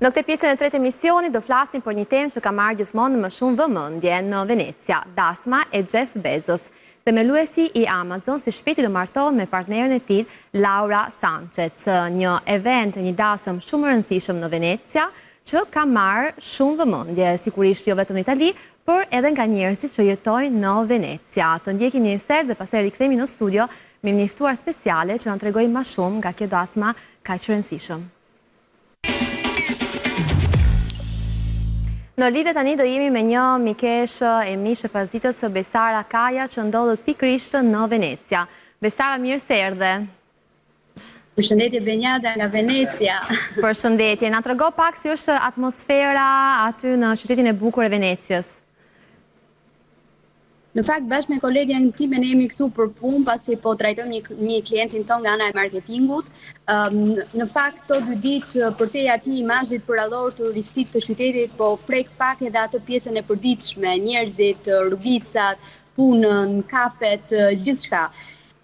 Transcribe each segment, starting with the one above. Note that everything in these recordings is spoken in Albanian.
Në këtë pjesën e tretë emisionit do flasim për një temë që ka marrë gjithmonë më shumë vëmendje në Venecia, dasma e Jeff Bezos. Themeluesi i Amazon si shpejti do martohet me partneren e tij, Laura Sanchez, një event, një dasëm shumë e rëndësishëm në Venecia, që ka marrë shumë vëmendje, sigurisht jo vetëm në Itali, por edhe nga njerëzit që jetojnë në Venecia. Të ndjekim një insert dhe pastaj rikthehemi në studio me një ftuar speciale që na tregojë më shumë nga kjo dasma kaq e rëndësishëm. Në lidhje tani do jemi me një mikesh e mishë pasditës Besara Kaja që ndodhet pikërisht në Venecia. Besara, mirë se erdhe. Përshëndetje Benjada nga Venecia. Përshëndetje. Na trego pak si është atmosfera aty në qytetin e bukur e Venecias. Në fakt, bashkë me kolegen time ne jemi këtu për punë, pasi po trajtojmë një klientin ton nga ana e marketingut. Në fakt, këto 2 ditë përtej atij imazhit përrallor turistik të qytetit, po prek pak edhe ato pjesën e përditshme, njerëzit, rrugicat, punën, kafet, gjithçka.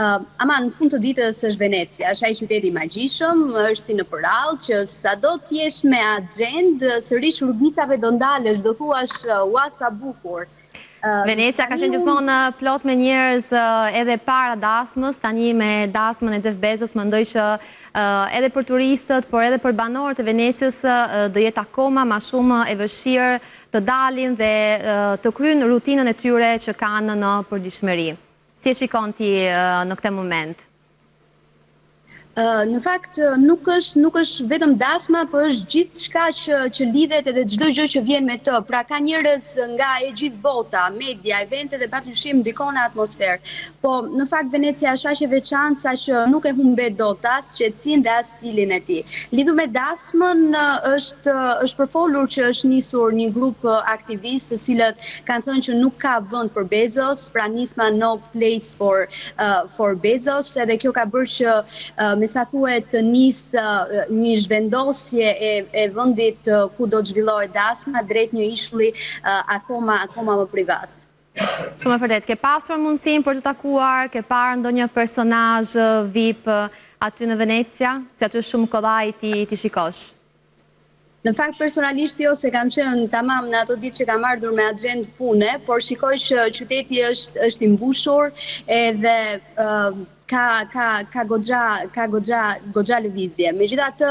Ama në fund të ditës është Venecia, është ai qytet i magjishëm, është si në përrall që sado të jesh me agjend, sërish rrugicave do ndalesh, do thuash ua sa bukur. Venecia ka qenë gjithmonë plot me njerëz edhe para dasmës, tani me dasmën e Jeff Bezos mendoj që edhe për turistët, por edhe për banorët e Venecias do jetë akoma më shumë e vështirë të dalin dhe të kryejnë rutinën e tyre që kanë në përditshmëri. Si e shikon ti në këtë moment? Në fakt nuk është vetëm dasma, por është gjithçka që lidhet edhe çdo gjë që vjen me të. Pra ka njerëz nga e gjithë bota, media, evente dhe patyshim ndikon në atmosferë. Po në fakt Venecia është aq e veçantë saqë nuk e humbet dot as qetësinë dhe as stilin e tij. Lidhur me dasmën është përfolur që është nisur një grup aktivistë të cilët kanë thënë që nuk ka vend për Bezos, pra nisma no place for Bezos, edhe kjo ka bërë që me sa thuhet të nisë një zhvendosje e vendit ku do të zhvillohet dasma drejt një ishulli akoma më privat. Shumë e vërtet, ke pasur mundësinë për të takuar, ke parë ndonjë personazh VIP aty në Venecia, se aty shumë kollaj ti shikosh? Në fakt, personalisht jo, se kam qenë tamam në ato ditë që kam ardhur me agjend pune, por shikoj që qyteti është i mbushur edhe ka goxha lëvizje. Megjithatë,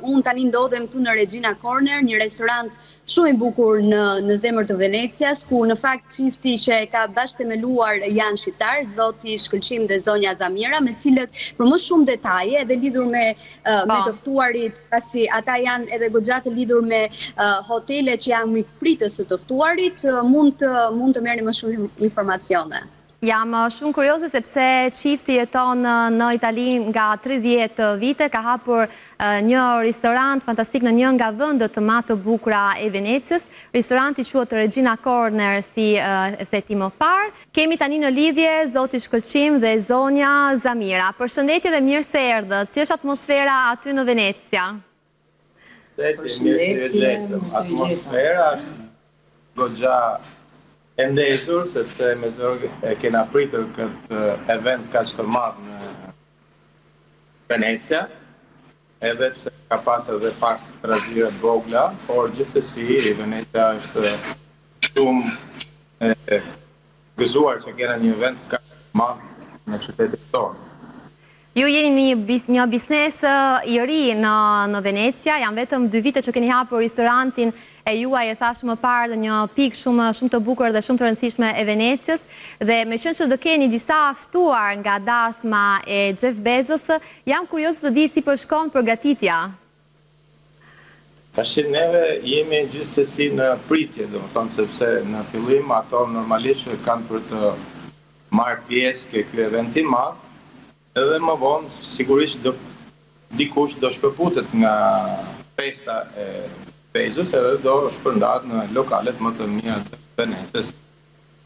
unë tani ndodhem këtu në Regina Corner, një restorant shumë i bukur në zemër të Venecias, ku në fakt çifti që e ka bashkëthemeluar janë shqiptar, zoti Shkëlqim dhe zonja Zamira, me cilët për më shumë detaje edhe lidhur me të ftuarit, pasi ata janë edhe goxha të lidhur me hotelet që janë mikpritës së të ftuarit, mund të merrni më shumë informacione. Jam shumë kurioze sepse çifti jeton në Itali nga 30 vite, ka hapur një restorant fantastik në një nga vendet më të bukura e Venecias. Restoranti quhet Regina Corner, si e theti më parë. Kemi tani në lidhje zoti Shkëlqim dhe zonja Zamira. Përshëndetje dhe mirë se erdhët. Si është atmosfera aty në Venecia? Atmosfera është goxha e ndezur, sepse me zor e kena pritur këtë event kaq të madh në Venecia, edhe pse ka pasur edhe pak trazire të vogla, por gjithsesi Venecia është shumë gëzuar që kena një event kaq të madh në qytetin tonë. Ju jeni një biznes i ri në Venecia, janë vetëm 2 vite që keni hapur restorantin e juaj, e thash më parë, një pikë shumë të bukur dhe shumë të rëndësishme e Venecias, dhe me qenë që do keni disa ftuar nga dasma e Jeff Bezos, jam kurioze të di si përshkon përgatitja. Tash neve jemi gjithsesi në pritje, domethënë sepse në fillim ato normalisht kanë për të marrë pjesë ke ky event i madh. Edhe më vonë, sigurisht dikush do shpërputet nga festa e Bezos edhe do shpërndahet në lokalet më të mira të Venecias.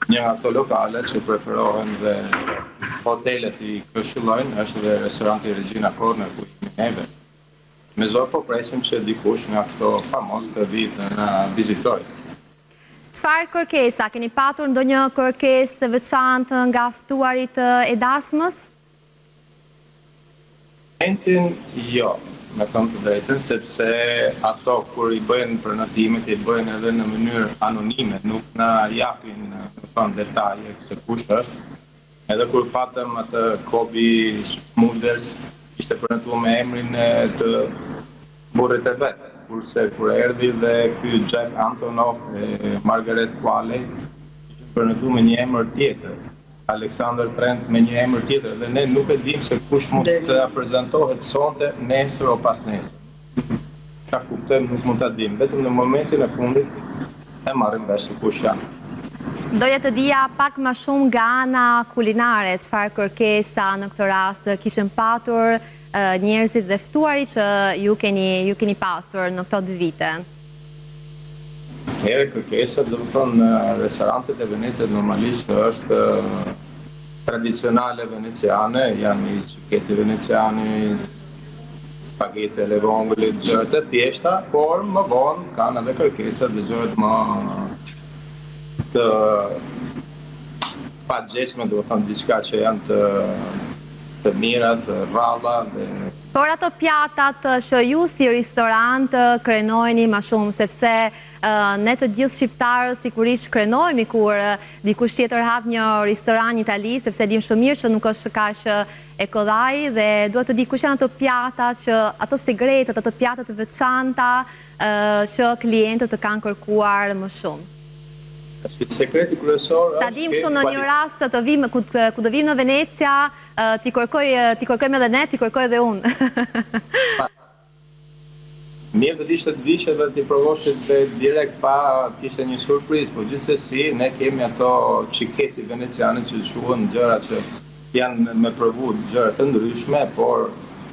Një nga ato lokale që preferohen dhe hotelet i këshillojnë është dhe restoranti Regina Corner ku jemi neve. Me zor po presim që dikush nga këto famos të vitë na vizitojë. Çfarë kërkesa? Keni patur ndonjë kërkesë të veçantë nga ftuarit e dasmës? Jo. me thënë të drejtën, sepse ato kur i bëjnë prenotime, i bëjnë edhe në mënyrë anonime, nuk na japin detaje se kush është. Edhe kur patëm atë Kobi Smulders, ishte prenotuar me emrin të burrit e vet, kurse kur erdhi dhe ky Jack Antonov e Margaret Qualley, ishte prenotuar me një emër tjetër. Alexander Trent me një emër tjetër dhe ne nuk e dim se kush mund të prezantohet sonte, nesër o pas nesër. Ka kuptojmë nuk mund ta dim, vetëm në momentin e fundit e marrim vesh se kush janë. Doja të dija pak më shumë nga ana kulinare, çfarë kërkesa në këtë rast kishin patur njerëzit dhe ftuarit që ju keni pasur në këto 2 vite. Kërkesa, do të thonë, në restorantet e Venecias normalisht është tradicionale veneciane, janë i çiketi veneciani, spaghetti alle vongole, gjëra të thjeshta, por më vonë kanë edhe kërkesa dhe gjëra më të pagjeshme, do të thonë diçka që janë të mira, të rralla dhe por ato pjatat që ju si restorant krenojni më shumë, sepse ne të gjithë shqiptarët sigurisht krenojmë kur dikush tjetër hap një restoran në Itali, sepse dim shumë mirë që nuk është kaq e kollaj dhe duhet të di kush janë ato pjatat që ato segretet, ato pjatat të veçanta që klientët të kanë kërkuar më shumë. Sekreti kryesor ta dim shumë në një rast të vim ku do vim në Venecia, ti kërkojmë edhe ne, ti kërkoj edhe unë. Mirë do ishte të vishe dhe t'i provoshit dhe direkt pa kishte një surprizë, por gjithsesi ne kemi ato çiketi veneciane që quhen gjëra që janë me provu gjëra të ndryshme, por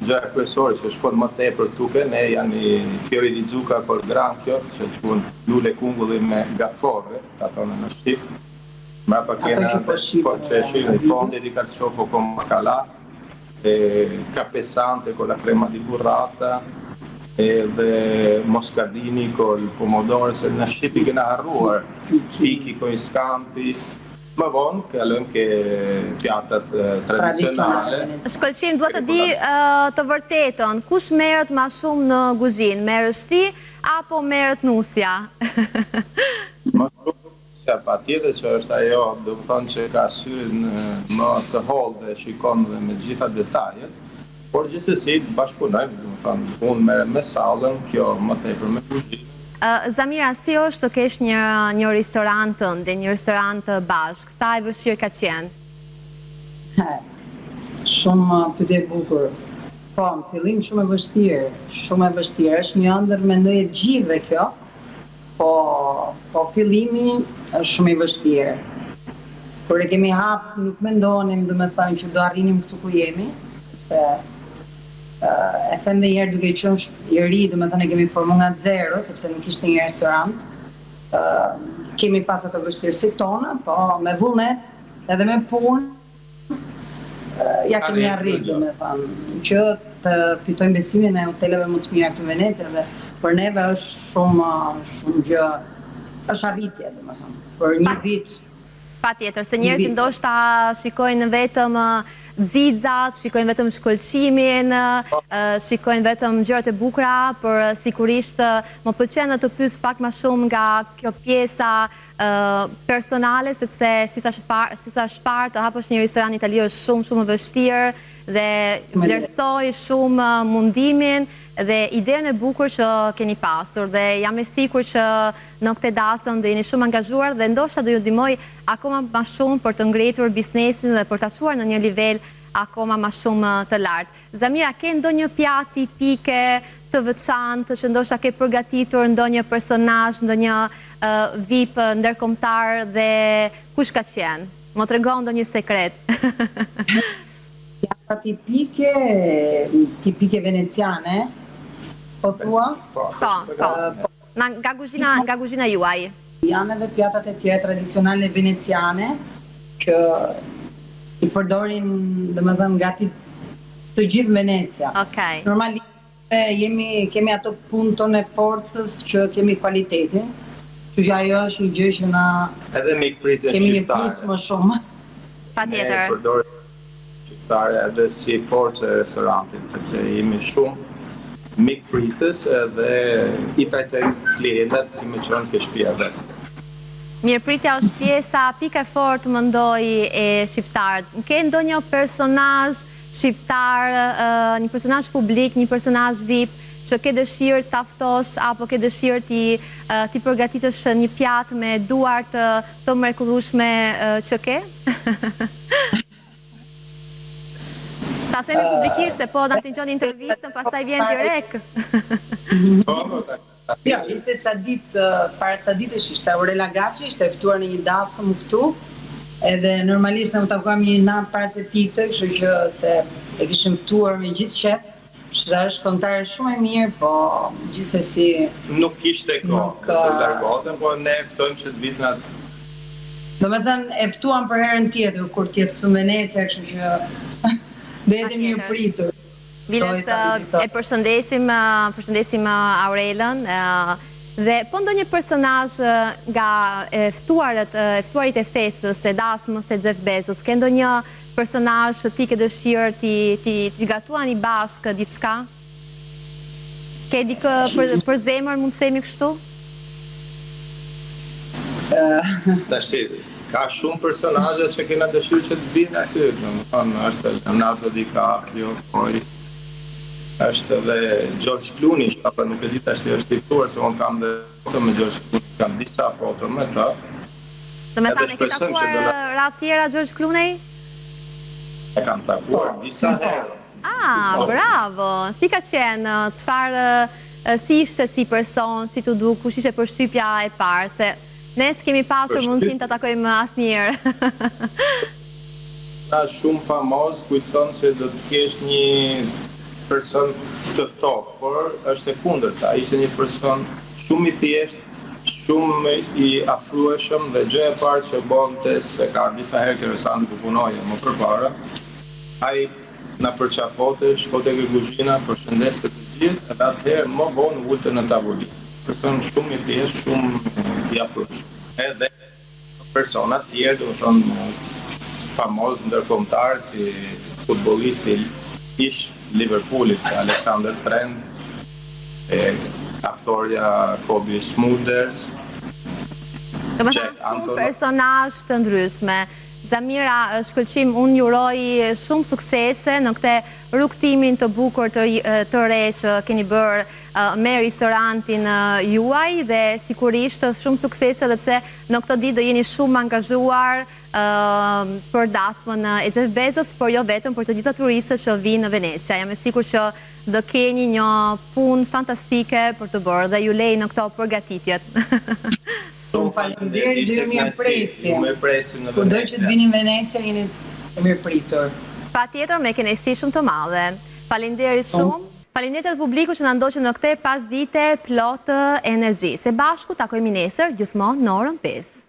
gjëra kryesore që shkon më tepër tuke, ne janë i fiori di zucca col granchio, që quhen lule kungulli me gafore, ta thonë në shqip. Mbrapa kena që shihni fondi di carciofo con baccalà, capesante con la crema di burrata, dhe moscardini col pomodoro, se në shqip i kena harruar, piki con scampi. Më vonë, kalojmë ke pjatat tradicionale. Shkëlqim, duhet të di të vërtetën, kush merret më shumë në kuzhinë? Merresh ti apo merret nusja? Më shumë nusja, patjetër që është ajo, do të thonë që ka syrin më të hollë dhe shikon dhe me gjitha detajet, por gjithsesi bashkëpunojmë, do të thonë, unë merrem me sallën, kjo më tepër me kuzhinë. Zamira, si është të kesh një restorant tënde, një restorant bashk? Sa e vështirë ka qenë? Shumë pyetje e bukur. Po, në fillim shumë e vështirë. Shumë e vështirë. Është një ëndër mendoj e gjithëve kjo. Po fillimi është shumë i vështirë. Kur e kemi hap, nuk mendonim, domethënë që do arrinim këtu ku jemi, se e them dhe njerë duke qenë i ri, domethënë e kemi formuar nga zero, sepse nuk ishte një restorant. Kemi pas ato vështirësitë tona, po me vullnet edhe me punë ja kemi arritur, domethënë, që të fitojmë besimin e hoteleve më të mira këtu në Venecia dhe për neve është shumë gjë, është arritje, domethënë, për një vit. Patjetër, se njerëzit ndoshta shikojnë vetëm xixat, shikojnë vetëm shkëlqimin, shikojnë vetëm gjërat e bukura, por sigurisht më pëlqen të pyes pak më shumë nga kjo pjesa personale, sepse si ta shpar të hapësh një restoran italian është shumë e vështirë dhe vlerësoj shumë mundimin dhe idenë e bukur që keni pasur dhe jam e sigurt që në këtë dasëm do jeni shumë angazhuar dhe ndoshta do ju ndihmoj akoma më shumë për të ngritur biznesin dhe për ta çuar në një nivel akoma më shumë të lartë. Zamira, ke ndonjë pjatë tipike të veçantë që ndoshta ke përgatitur ndonjë personazh, ndonjë VIP ndërkombëtar dhe kush ka qenë? Më tregon ndonjë sekret. Pjata tipike veneciane, po thua? Po. Nga kuzhina juaj. Janë edhe pjatat e tjera tradicionale veneciane që i përdorin, domethënë, gati të gjithë Venecia. Okej. Normalisht kemi ato punton e forcës që kemi kualitetin, që ajo është një gjë që na edhe mikpritje kemi një plus më shumë. Patjetër. Shqiptare edhe si forcë e restorantit, sepse jemi shumë mik pritës edhe i pajtoj klientët si më qënë ke shtëpia vetë. Mirëpritja është pjesa pika e fortë mendoj e shqiptarët. Ke ndonjë personazh shqiptar, një personazh publik, një personazh VIP që ke dëshirë ta ftosh apo ke dëshirë ti përgatitësh një pjatë me duart të mrekullueshme që ke? Ta themi publikisht se po na dëgjon intervistën, pastaj vjen direkt. Ja, ishte para ca ditësh ishte Aurela Gaçi, ishte ftuar në një dasëm këtu, edhe normalisht ne u takuam një natë para se pikte, kështu që se e kishim ftuar me gjithë qef. Shqa është kontare shumë e mirë, po gjithsesi nuk kishte kohë të largohen, po ne ftojmë që të vitë në atë. Domethënë e ftuam për herën tjetër kur tjetë këtu në Venecia, kështu që bëhemi mirë pritur. Biles, e përshëndesim Aurelën, dhe po ndonjë personazh nga ftuarit e fesës, e dasmës e Jeff Bezos, ke ndonjë personazh që ti ke dëshirë ti gatuani bashkë diçka? Ke dikë për zemër, mund të themi kështu? Ka shumë personazhe që kena dëshirë që të vinë aty, është Leonardo DiCaprio, është edhe George Clooney, apo nuk e di tash si është i ftuar, se unë kam dhe foto me George Clooney, kam disa foto me ta. Do me thënë, e ke takuar ratë tjera George Clooney? E kam takuar disa herë. Bravo! Si ka qenë, si ishte si person, si të duk, kush ishte përshtypja e parë, se ne s'kemi pasur mundësin të takojmë asnjëherë. Ta shumë famoz, kujton se do të kesh një person të ftohtë, por është e kundërta. Ishte një person shumë i thjeshtë, shumë i afrueshëm, dhe gjëja e parë që bonte, se ka disa herë interesante ku punoje më përpara, ai na përçafonte, shkote ke kuzhina, përshëndeste të gjithë, edhe atëherë më vonë ulte në tavolinë. Person shumë i thjeshtë, shumë i afrueshëm. Edhe persona tjerë, do të thonë famoz ndërkombëtar, si futbollisti ish Liverpoolit, Alexander Trent, aktorja Kobe Smulders. Do me thënë shumë personazh të ndryshme. Zamira Shkëlqim, unë ju uroj shumë suksese në këtë rrugtimin të bukur të re që keni bërë me restorantin juaj, dhe sigurisht shumë suksese, dhe pse në këtë ditë do jeni shumë angazhuar për dasmën e Jeff Bezos, por jo vetëm për të gjitha turistët që vinë në Venecia. Jam e sigurt që do keni një punë fantastike për të bërë dhe ju lej në këto përgatitjet. Shumë faleminderit, dhe ju mirëpresim. Kudo që të vini në Venecia, jeni të mirëpritur. Patjetër, me kënaqësi shumë të madhe. Faleminderit shumë. Faleminderit publiku që na ndoqën në këtë pasdite plot energji. Së bashku takojmë nesër gjithmonë në orën 5.